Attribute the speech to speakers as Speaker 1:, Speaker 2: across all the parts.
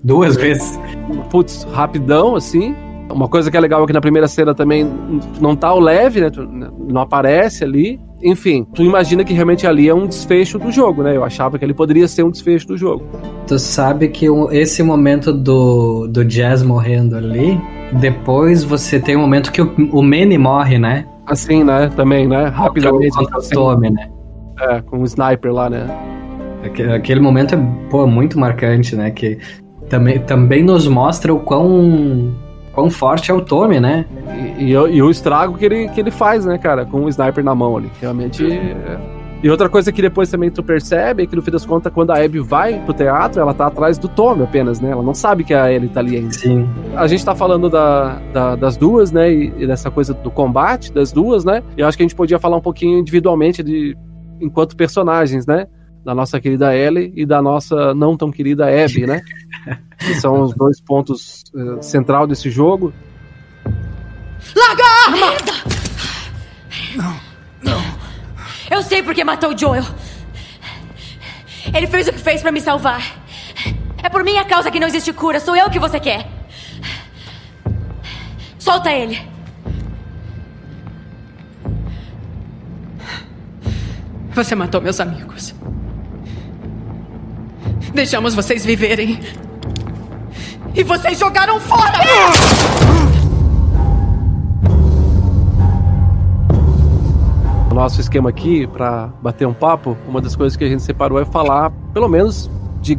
Speaker 1: 2 vezes.
Speaker 2: Putz, rapidão, assim. Uma coisa que é legal é que na primeira cena também não tá o Lev, né? Não aparece ali. Enfim, tu imagina que realmente ali é um desfecho do jogo, né? Eu achava que ele poderia ser um desfecho do jogo.
Speaker 1: Tu sabe que esse momento do Jazz morrendo ali, depois você tem um momento que o Manny morre, né?
Speaker 2: Assim, né? Também, né? Rapidamente.
Speaker 1: Contra o Tommy, né?
Speaker 2: É, com o sniper lá, né?
Speaker 1: Aquele momento é, muito marcante, né? Que também nos mostra o quão forte é o Tommy, né?
Speaker 2: E o estrago que ele faz, né, cara? Com o sniper na mão ali. Realmente. E outra coisa que depois também tu percebe é que no fim das contas, quando a Abby vai pro teatro, ela tá atrás do Tommy apenas, né? Ela não sabe que a Ellie tá ali ainda.
Speaker 1: Sim.
Speaker 2: A gente tá falando das duas, né? E dessa coisa do combate das duas, né? E eu acho que a gente podia falar um pouquinho individualmente enquanto personagens, né? Da nossa querida Ellie e da nossa não tão querida Abby, né? Que são os 2 pontos central desse jogo.
Speaker 3: Larga a arma!
Speaker 4: Merda! Não. Eu sei porque matou o Joel. Ele fez o que fez pra me salvar. É por minha causa que não existe cura. Sou eu que você quer. Solta ele.
Speaker 3: Você matou meus amigos. Deixamos vocês viverem. E vocês jogaram fora!
Speaker 2: O nosso esquema aqui, pra bater um papo, uma das coisas que a gente separou é falar, pelo menos, de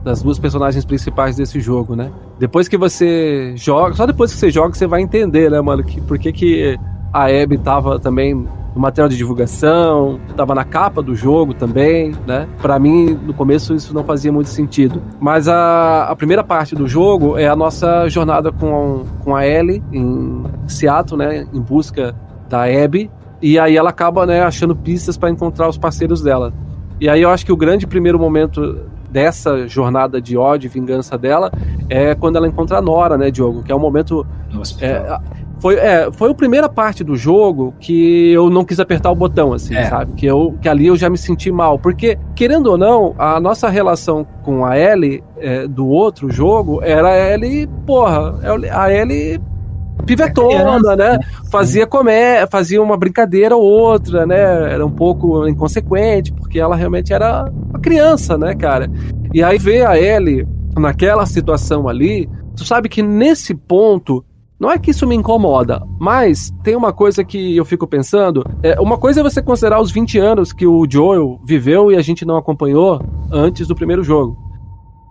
Speaker 2: das duas personagens principais desse jogo, né? Depois que você joga, só depois que você joga, você vai entender, né, mano, por que a Abby tava também no material de divulgação, tava na capa do jogo também, né? Pra mim, no começo, isso não fazia muito sentido. Mas a primeira parte do jogo é a nossa jornada com a Ellie em Seattle, né? Em busca da Abby. E aí ela acaba, né, achando pistas para encontrar os parceiros dela. E aí eu acho que o grande primeiro momento dessa jornada de ódio e vingança dela é quando ela encontra a Nora, né, Diogo? Que é um momento... Foi a primeira parte do jogo que eu não quis apertar o botão, assim, sabe? Que ali eu já me senti mal. Porque, querendo ou não, a nossa relação com a Ellie do outro jogo era a Ellie, a Ellie pivetona, né? Fazia uma brincadeira ou outra, né? Era um pouco inconsequente, porque ela realmente era uma criança, né, cara? E aí ver a Ellie naquela situação ali, tu sabe que nesse ponto, não é que isso me incomoda, mas tem uma coisa que eu fico pensando, uma coisa é você considerar os 20 anos que o Joel viveu e a gente não acompanhou antes do primeiro jogo.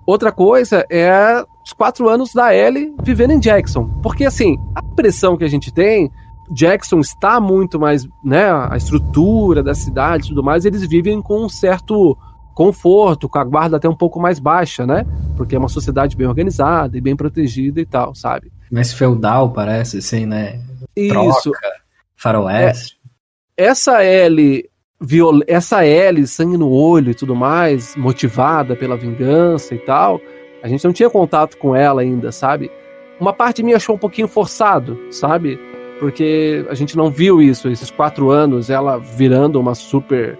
Speaker 2: Outra coisa é os 4 anos da Ellie vivendo em Jackson. Porque, assim, a impressão que a gente tem, Jackson está muito mais, né, a estrutura da cidade e tudo mais, eles vivem com um certo conforto, com a guarda até um pouco mais baixa, né? Porque é uma sociedade bem organizada e bem protegida e tal, sabe?
Speaker 1: Mais feudal, parece, assim, né?
Speaker 2: Isso.
Speaker 1: Troca, faroeste.
Speaker 2: Essa Ellie, sangue no olho e tudo mais, motivada pela vingança e tal, a gente não tinha contato com ela ainda, sabe? Uma parte minha achou um pouquinho forçado, sabe? Porque a gente não viu isso, esses 4 anos, ela virando uma super...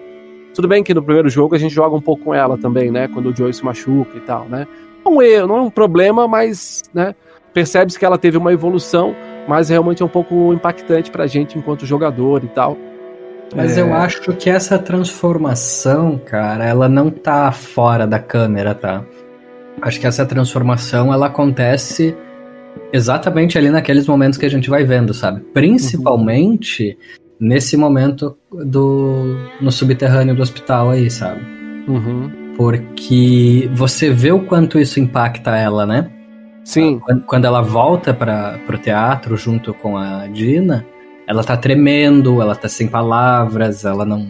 Speaker 2: Tudo bem que no primeiro jogo a gente joga um pouco com ela também, né? Quando o Joey se machuca e tal, né? Não é um problema, mas, né? Percebe-se que ela teve uma evolução, mas realmente é um pouco impactante pra gente enquanto jogador e tal.
Speaker 1: Mas eu acho que essa transformação, cara, ela não tá fora da câmera, tá? Acho que essa transformação, ela acontece exatamente ali naqueles momentos que a gente vai vendo, sabe? Principalmente nesse momento no subterrâneo do hospital aí, sabe? Porque você vê o quanto isso impacta ela, né?
Speaker 2: Sim.
Speaker 1: Quando ela volta pro teatro junto com a Dina, ela tá tremendo, ela tá sem palavras, ela não...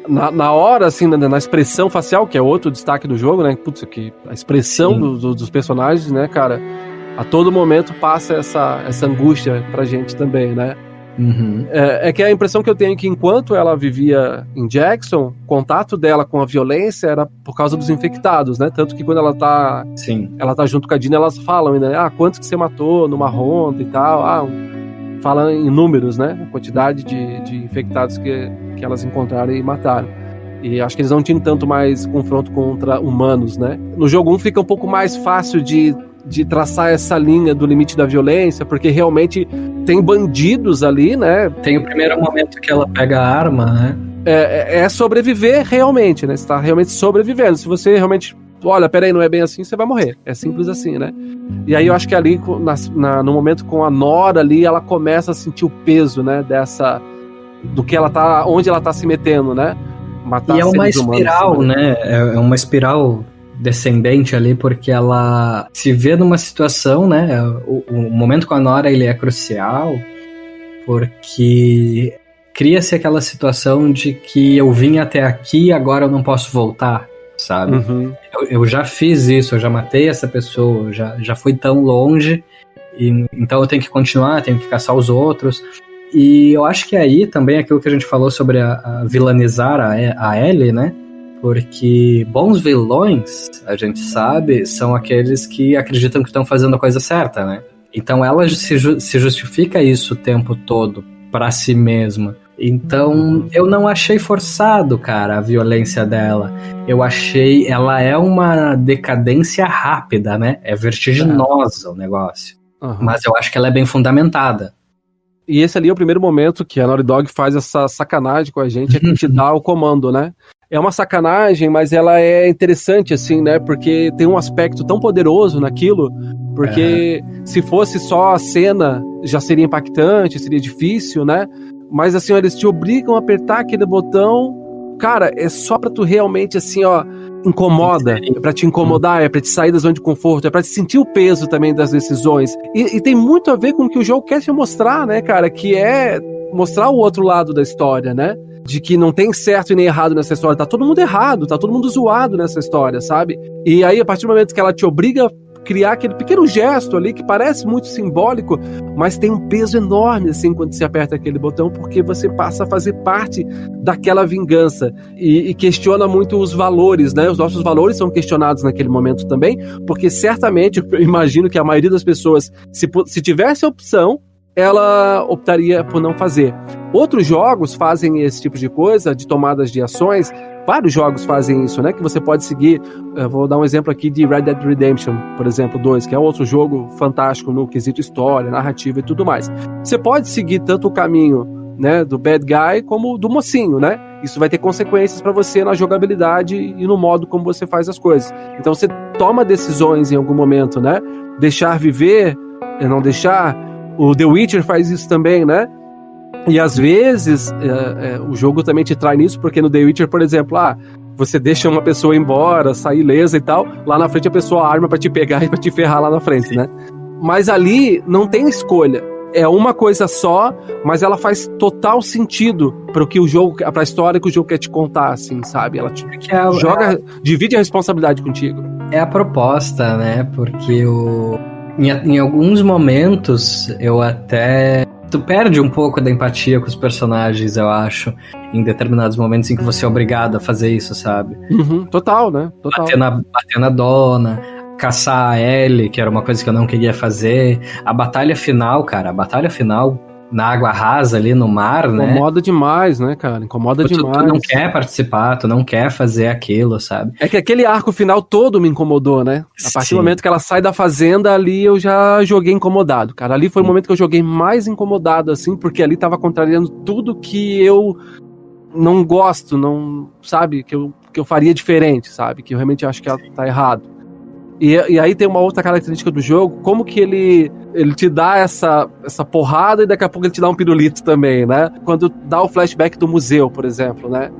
Speaker 2: Na hora, assim, na expressão facial, que é outro destaque do jogo, né? Putz, que a expressão dos personagens, né, cara? A todo momento passa essa angústia pra gente também, né? É que a impressão que eu tenho é que enquanto ela vivia em Jackson, o contato dela com a violência era por causa dos infectados, né? Tanto que quando ela tá junto com a Dina, elas falam ainda, né? Quantos que você matou numa ronda e tal, fala em números, né? A quantidade de infectados que elas encontraram e mataram. E acho que eles não tinham tanto mais confronto contra humanos, né? No jogo 1 fica um pouco mais fácil de traçar essa linha do limite da violência, porque realmente tem bandidos ali, né?
Speaker 1: Tem o primeiro momento que ela pega a arma, né?
Speaker 2: É sobreviver realmente, né? Você tá realmente sobrevivendo. Se você realmente... Olha, peraí, não é bem assim, você vai morrer. É simples assim, né? E aí eu acho que ali, no momento com a Nora ali, ela começa a sentir o peso, né? Do que ela tá... Onde ela tá se metendo, né? Matar
Speaker 1: e é uma espiral,
Speaker 2: humanos,
Speaker 1: né? É uma espiral descendente ali, porque ela se vê numa situação, né? O momento com a Nora, ele é crucial, porque cria-se aquela situação de que eu vim até aqui, agora eu não posso voltar, sabe?
Speaker 2: Uhum.
Speaker 1: Eu já fiz isso, eu já matei essa pessoa, já fui tão longe, então eu tenho que continuar, tenho que caçar os outros. E eu acho que aí também aquilo que a gente falou sobre a vilanizar a Ellie, né? Porque bons vilões, a gente sabe, são aqueles que acreditam que estão fazendo a coisa certa, né? Então ela se justifica isso o tempo todo pra si mesma. Então eu não achei forçado, cara, a violência dela. Eu achei... Ela é uma decadência rápida, né? É vertiginosa o negócio.
Speaker 2: Uhum.
Speaker 1: Mas eu acho que ela é bem fundamentada.
Speaker 2: E esse ali é o primeiro momento que a Naughty Dog faz essa sacanagem com a gente, é que te dá o comando, né? É uma sacanagem, mas ela é interessante, assim, né? Porque tem um aspecto tão poderoso naquilo, porque se fosse só a cena, já seria impactante, seria difícil, né? Mas, assim, ó, eles te obrigam a apertar aquele botão, cara, é só pra tu realmente, assim, ó, incomoda, é pra te incomodar, é pra te sair da zona de conforto, é pra te sentir o peso também das decisões. E tem muito a ver com o que o jogo quer te mostrar, né, cara? Que é mostrar o outro lado da história, né? De que não tem certo e nem errado nessa história. Tá todo mundo errado, tá todo mundo zoado nessa história, sabe? E aí, a partir do momento que ela te obriga a criar aquele pequeno gesto ali, que parece muito simbólico, mas tem um peso enorme, assim, quando você aperta aquele botão, porque você passa a fazer parte daquela vingança. E questiona muito os valores, né? Os nossos valores são questionados naquele momento também, porque certamente, eu imagino que a maioria das pessoas, se tivesse a opção, ela optaria por não fazer. Outros jogos fazem esse tipo de coisa, de tomadas de ações. Vários jogos fazem isso, né? Que você pode seguir. Vou dar um exemplo aqui de Red Dead Redemption, por exemplo, 2, que é outro jogo fantástico no quesito história, narrativa e tudo mais. Você pode seguir tanto o caminho, né, do bad guy como do mocinho, né? Isso vai ter consequências para você na jogabilidade e no modo como você faz as coisas. Então você toma decisões em algum momento, né? Deixar viver, não deixar. O The Witcher faz isso também, né? E às vezes o jogo também te trai nisso, porque no The Witcher, por exemplo, você deixa uma pessoa embora, sair ilesa e tal, lá na frente a pessoa arma pra te pegar e pra te ferrar lá na frente, né? Mas ali não tem escolha. É uma coisa só, mas ela faz total sentido pro que o jogo, pra história que o jogo quer te contar, assim, sabe? Ela te divide a responsabilidade contigo.
Speaker 1: É a proposta, né? Porque em alguns momentos eu até... Tu perde um pouco da empatia com os personagens, eu acho, em determinados momentos em que você é obrigado a fazer isso, sabe?
Speaker 2: Uhum, total, né? Total.
Speaker 1: Bater na dona, caçar a Ellie, que era uma coisa que eu não queria fazer. A batalha final, cara, na água rasa ali no mar, né?
Speaker 2: Incomoda demais, né, cara? Incomoda demais.
Speaker 1: Tu não quer participar, tu não quer fazer aquilo, sabe?
Speaker 2: É que aquele arco final todo me incomodou, né? A partir do momento que ela sai da fazenda, ali eu já joguei incomodado, cara. Ali foi o momento que eu joguei mais incomodado, assim, porque ali tava contrariando tudo que eu não gosto, não, sabe? Que eu faria diferente, sabe? Que eu realmente acho que ela tá errado. E aí tem uma outra característica do jogo, como que ele te dá essa porrada e daqui a pouco ele te dá um pirulito também, né? Quando dá o flashback do museu, por exemplo, né?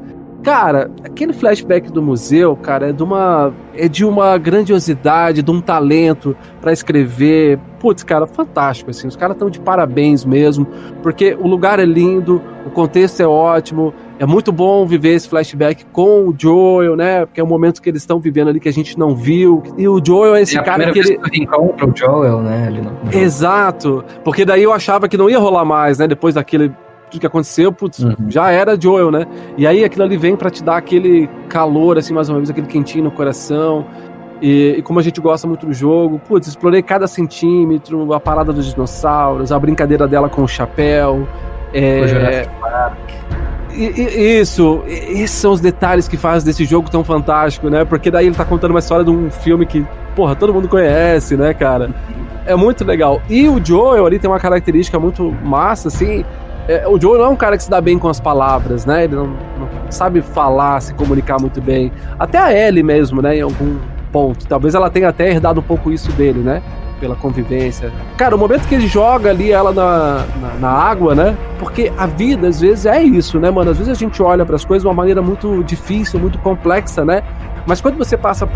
Speaker 2: Cara, aquele flashback do museu, cara, é de uma grandiosidade, de um talento pra escrever. Putz, cara, fantástico, assim. Os caras estão de parabéns mesmo, porque o lugar é lindo, o contexto é ótimo, é muito bom viver esse flashback com o Joel, né? Porque é um momento que eles estão vivendo ali que a gente não viu. E o Joel é esse cara que ele...
Speaker 1: encontra o Joel, né? Ali no...
Speaker 2: Exato, porque daí eu achava que não ia rolar mais, né? Depois daquele... tudo que aconteceu, putz, já era Joel, né? E aí aquilo ali vem pra te dar aquele calor, assim, mais uma vez, aquele quentinho no coração. E como a gente gosta muito do jogo, putz, explorei cada centímetro, a parada dos dinossauros, a brincadeira dela com o chapéu.
Speaker 1: O Jurassic Park.
Speaker 2: Isso, esses são os detalhes que fazem desse jogo tão fantástico, né? Porque daí ele tá contando uma história de um filme que, porra, todo mundo conhece, né, cara? É muito legal. E o Joel ali tem uma característica muito massa, assim. O Joel não é um cara que se dá bem com as palavras, né? Ele não sabe falar, se comunicar muito bem. Até a Ellie mesmo, né? Em algum ponto. Talvez ela tenha até herdado um pouco isso dele, né? Pela convivência. Cara, o momento que ele joga ali ela na água, né? Porque a vida, às vezes, é isso, né, mano? Às vezes a gente olha para as coisas de uma maneira muito difícil, muito complexa, né? Mas quando você passa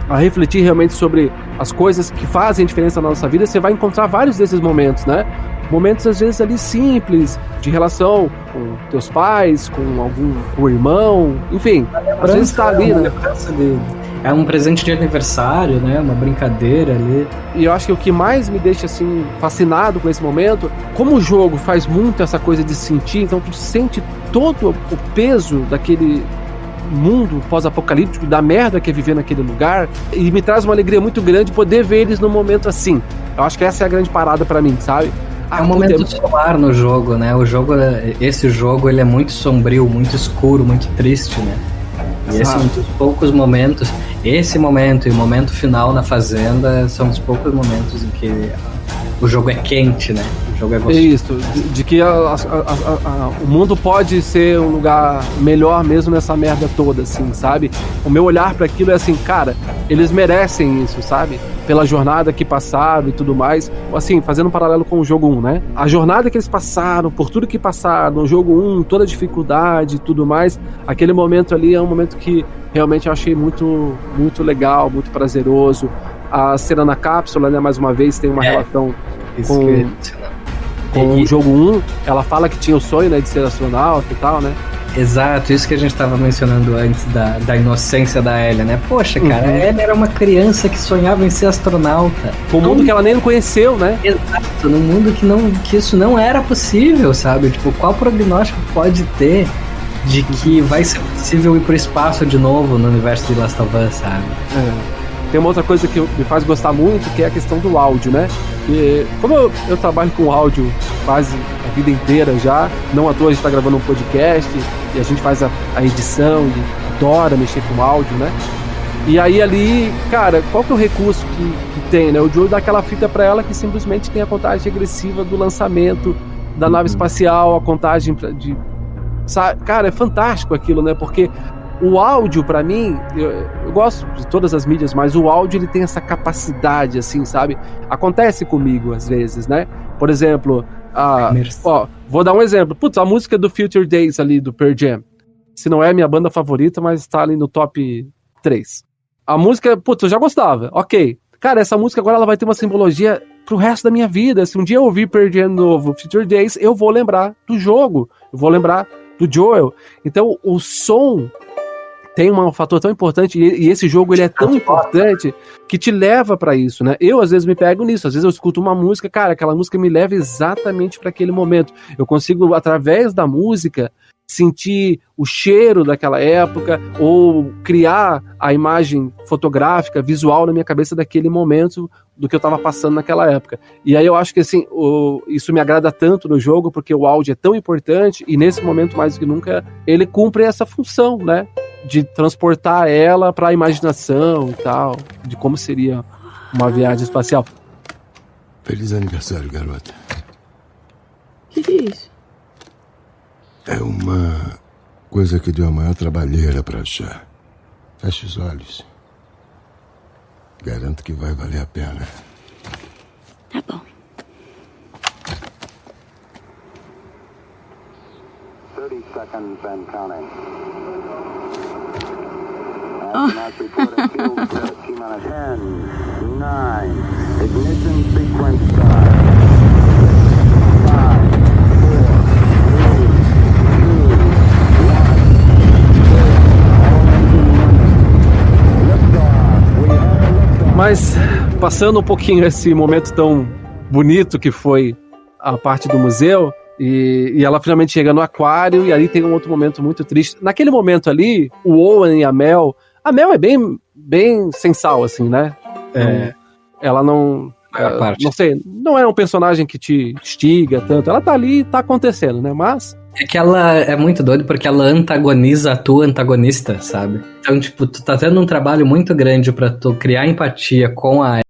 Speaker 2: a refletir realmente sobre as coisas que fazem diferença na nossa vida, você vai encontrar vários desses momentos, né? Momentos, às vezes, ali simples, de relação com teus pais, com o irmão, enfim. Às vezes tá ali, né?
Speaker 1: É um presente de aniversário, né? Uma brincadeira ali.
Speaker 2: E eu acho que o que mais me deixa, assim, fascinado com esse momento, como o jogo faz muito essa coisa de sentir, então tu sente todo o peso daquele mundo pós-apocalíptico, da merda que é viver naquele lugar, e me traz uma alegria muito grande poder ver eles num momento assim. Eu acho que essa é a grande parada pra mim, sabe?
Speaker 1: É um momento solar no jogo, né? Esse jogo, ele é muito sombrio, muito escuro, muito triste, né? E esses são os poucos momentos. Esse momento e o momento final na fazenda são os poucos momentos em que o jogo é quente, né? O jogo é gostoso.
Speaker 2: Isso, de que o mundo pode ser um lugar melhor mesmo nessa merda toda, assim, sabe? O meu olhar para aquilo é assim, cara, eles merecem isso, sabe? Pela jornada que passaram e tudo mais. Assim, fazendo um paralelo com o jogo 1, né? A jornada que eles passaram, por tudo que passaram, no jogo 1, toda a dificuldade e tudo mais, aquele momento ali é um momento que realmente eu achei muito, muito legal, muito prazeroso. A cena na cápsula, né, mais uma vez, tem uma relação com o jogo 1. Ela fala que tinha o sonho, né, de ser astronauta e tal, né?
Speaker 1: Exato, isso que a gente estava mencionando antes da inocência da Ellie, né? Poxa, cara, a Ellie era uma criança que sonhava em ser astronauta.
Speaker 2: Um mundo que ela nem conheceu, né?
Speaker 1: Exato, num mundo que isso não era possível, sabe? Tipo, qual prognóstico pode ter de que vai ser possível ir pro espaço de novo no universo de Last of Us, sabe?
Speaker 2: Tem uma outra coisa que me faz gostar muito, que é a questão do áudio, né? E como eu trabalho com áudio quase a vida inteira já, não à toa a gente tá gravando um podcast e a gente faz a edição e adora mexer com áudio, né? E aí ali, cara, qual que é o recurso que tem, né? O Joe dá aquela fita pra ela que simplesmente tem a contagem regressiva do lançamento da nave espacial, a contagem de... Sabe? Cara, é fantástico aquilo, né? Porque o áudio, pra mim, eu gosto de todas as mídias, mas o áudio, ele tem essa capacidade, assim, sabe? Acontece comigo, às vezes, né? Por exemplo, vou dar um exemplo. Putz, a música do Future Days ali, do Pearl Jam. Se não é a minha banda favorita, mas tá ali no top 3. A música, putz, eu já gostava. Ok. Cara, essa música agora ela vai ter uma simbologia pro resto da minha vida. Se um dia eu ouvir Pearl Jam novo, Future Days, eu vou lembrar do jogo. Eu vou lembrar do Joel. Então, o som tem um fator tão importante, e esse jogo ele é tão importante que te leva pra isso, né? Eu às vezes me pego nisso, às vezes eu escuto uma música, cara, aquela música me leva exatamente para aquele momento. Eu consigo, através da música, sentir o cheiro daquela época, ou criar a imagem fotográfica, visual na minha cabeça daquele momento do que eu tava passando naquela época. E aí eu acho que assim, isso me agrada tanto no jogo, porque o áudio é tão importante, e nesse momento mais do que nunca, ele cumpre essa função, né? De transportar ela para a imaginação e tal, de como seria uma viagem espacial.
Speaker 5: Feliz aniversário, garota.
Speaker 6: O que é isso?
Speaker 5: É uma coisa que deu a maior trabalheira para achar. Feche os olhos. Garanto que vai valer a pena.
Speaker 6: Tá bom.
Speaker 7: 30 seconds and counting. Astronauts report a fuel clear. T-minus 10, 9, ignition sequence start. 5, 4, 3, 2, 1.
Speaker 2: Mas, passando um pouquinho esse momento tão bonito que foi a parte do museu, e ela finalmente chega no aquário, e ali tem um outro momento muito triste. Naquele momento ali, o Owen e a Mel é bem sensal, assim, né? Ela não... não sei, não é um personagem que te instiga tanto. Ela tá ali e tá acontecendo, né? Mas
Speaker 1: É que ela é muito doida porque ela antagoniza a tua antagonista, sabe? Então, tipo, tu tá tendo um trabalho muito grande pra tu criar empatia com a